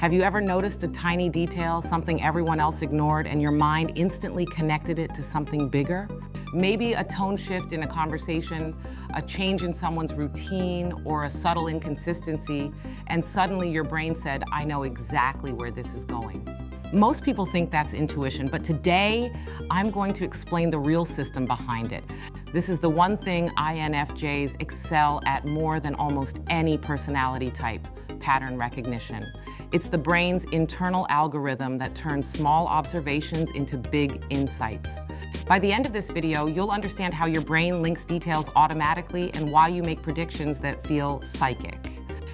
Have you ever noticed a tiny detail, something everyone else ignored, and your mind instantly connected it to something bigger? Maybe a tone shift in a conversation, a change in someone's routine, or a subtle inconsistency, and suddenly your brain said, I know exactly where this is going. Most people think that's intuition, but today I'm going to explain the real system behind it. This is the one thing INFJs excel at more than almost any personality type: pattern recognition. It's the brain's internal algorithm that turns small observations into big insights. By the end of this video, you'll understand how your brain links details automatically and why you make predictions that feel psychic.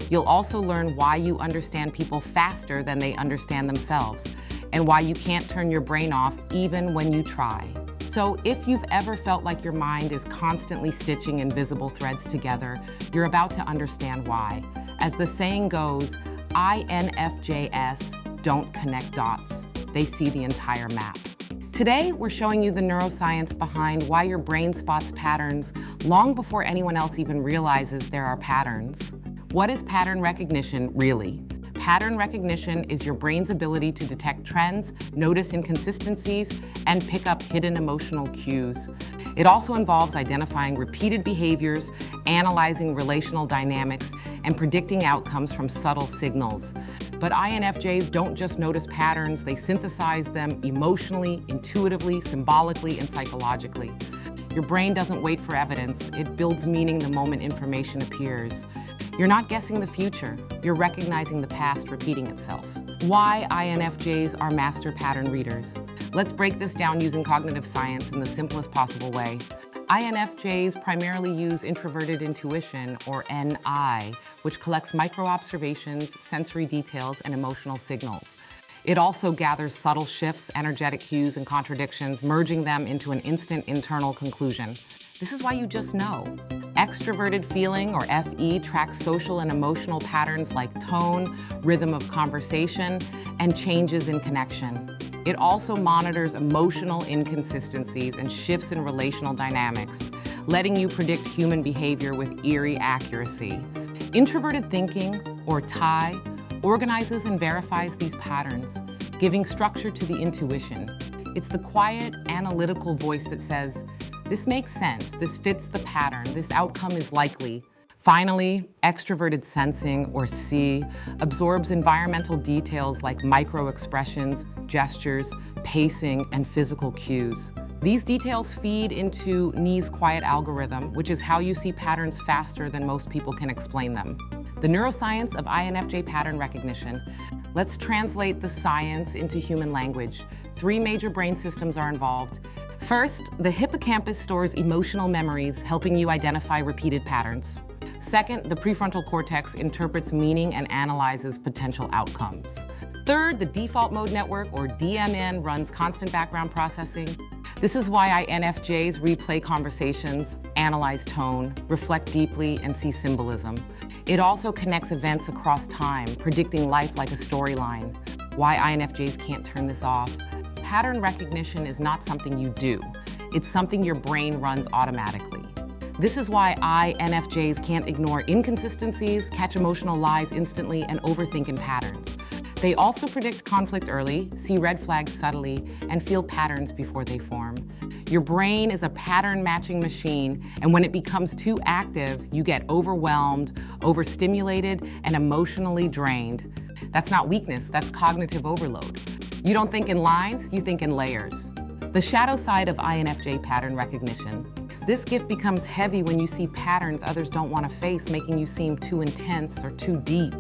You'll also learn why you understand people faster than they understand themselves, and why you can't turn your brain off even when you try. So if you've ever felt like your mind is constantly stitching invisible threads together, you're about to understand why. As the saying goes, INFJs don't connect dots. They see the entire map. Today, we're showing you the neuroscience behind why your brain spots patterns long before anyone else even realizes there are patterns. What is pattern recognition, really? Pattern recognition is your brain's ability to detect trends, notice inconsistencies, and pick up hidden emotional cues. It also involves identifying repeated behaviors, analyzing relational dynamics, and predicting outcomes from subtle signals. But INFJs don't just notice patterns, they synthesize them emotionally, intuitively, symbolically, and psychologically. Your brain doesn't wait for evidence, it builds meaning the moment information appears. You're not guessing the future, you're recognizing the past repeating itself. Why INFJs are master pattern readers? Let's break this down using cognitive science in the simplest possible way. INFJs primarily use introverted intuition, or NI, which collects micro-observations, sensory details, and emotional signals. It also gathers subtle shifts, energetic cues, and contradictions, merging them into an instant internal conclusion. This is why you just know. Extroverted feeling, or FE, tracks social and emotional patterns like tone, rhythm of conversation, and changes in connection. It also monitors emotional inconsistencies and shifts in relational dynamics, letting you predict human behavior with eerie accuracy. Introverted thinking, or TI, organizes and verifies these patterns, giving structure to the intuition. It's the quiet, analytical voice that says, this makes sense, this fits the pattern, this outcome is likely. Finally, extroverted sensing, or C, absorbs environmental details like micro-expressions, gestures, pacing, and physical cues. These details feed into Ni's quiet algorithm, which is how you see patterns faster than most people can explain them. The neuroscience of INFJ pattern recognition. Let's translate the science into human language. 3 major brain systems are involved. First, the hippocampus stores emotional memories, helping you identify repeated patterns. Second, the prefrontal cortex interprets meaning and analyzes potential outcomes. Third, the default mode network, or DMN, runs constant background processing. This is why INFJs replay conversations, analyze tone, reflect deeply, and see symbolism. It also connects events across time, predicting life like a storyline. Why INFJs can't turn this off. Pattern recognition is not something you do. It's something your brain runs automatically. This is why INFJs can't ignore inconsistencies, catch emotional lies instantly, and overthink in patterns. They also predict conflict early, see red flags subtly, and feel patterns before they form. Your brain is a pattern-matching machine, and when it becomes too active, you get overwhelmed, overstimulated, and emotionally drained. That's not weakness, that's cognitive overload. You don't think in lines, you think in layers. The shadow side of INFJ pattern recognition. This gift becomes heavy when you see patterns others don't want to face, making you seem too intense or too deep.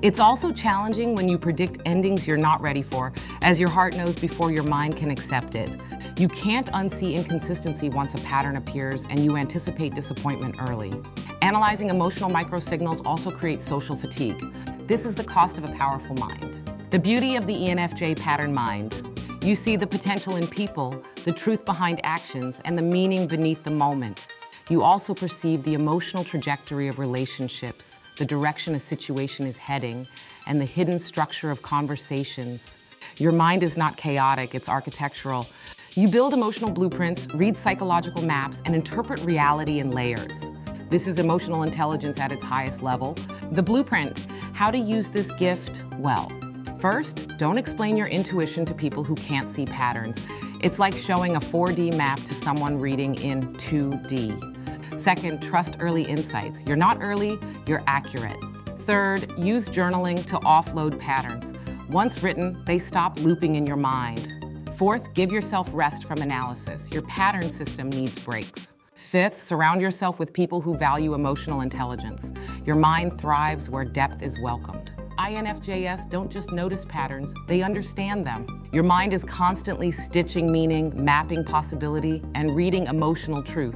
It's also challenging when you predict endings you're not ready for, as your heart knows before your mind can accept it. You can't unsee inconsistency once a pattern appears, and you anticipate disappointment early. Analyzing emotional microsignals also creates social fatigue. This is the cost of a powerful mind. The beauty of the ENFJ pattern mind. You see the potential in people, the truth behind actions, and the meaning beneath the moment. You also perceive the emotional trajectory of relationships, the direction a situation is heading, and the hidden structure of conversations. Your mind is not chaotic, it's architectural. You build emotional blueprints, read psychological maps, and interpret reality in layers. This is emotional intelligence at its highest level. The blueprint, how to use this gift well. First, don't explain your intuition to people who can't see patterns. It's like showing a 4D map to someone reading in 2D. Second, trust early insights. You're not early, you're accurate. Third, use journaling to offload patterns. Once written, they stop looping in your mind. Fourth, give yourself rest from analysis. Your pattern system needs breaks. Fifth, surround yourself with people who value emotional intelligence. Your mind thrives where depth is welcomed. INFJs don't just notice patterns, they understand them. Your mind is constantly stitching meaning, mapping possibility, and reading emotional truth.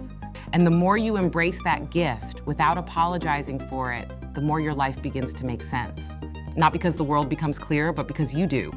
And the more you embrace that gift without apologizing for it, the more your life begins to make sense. Not because the world becomes clearer, but because you do.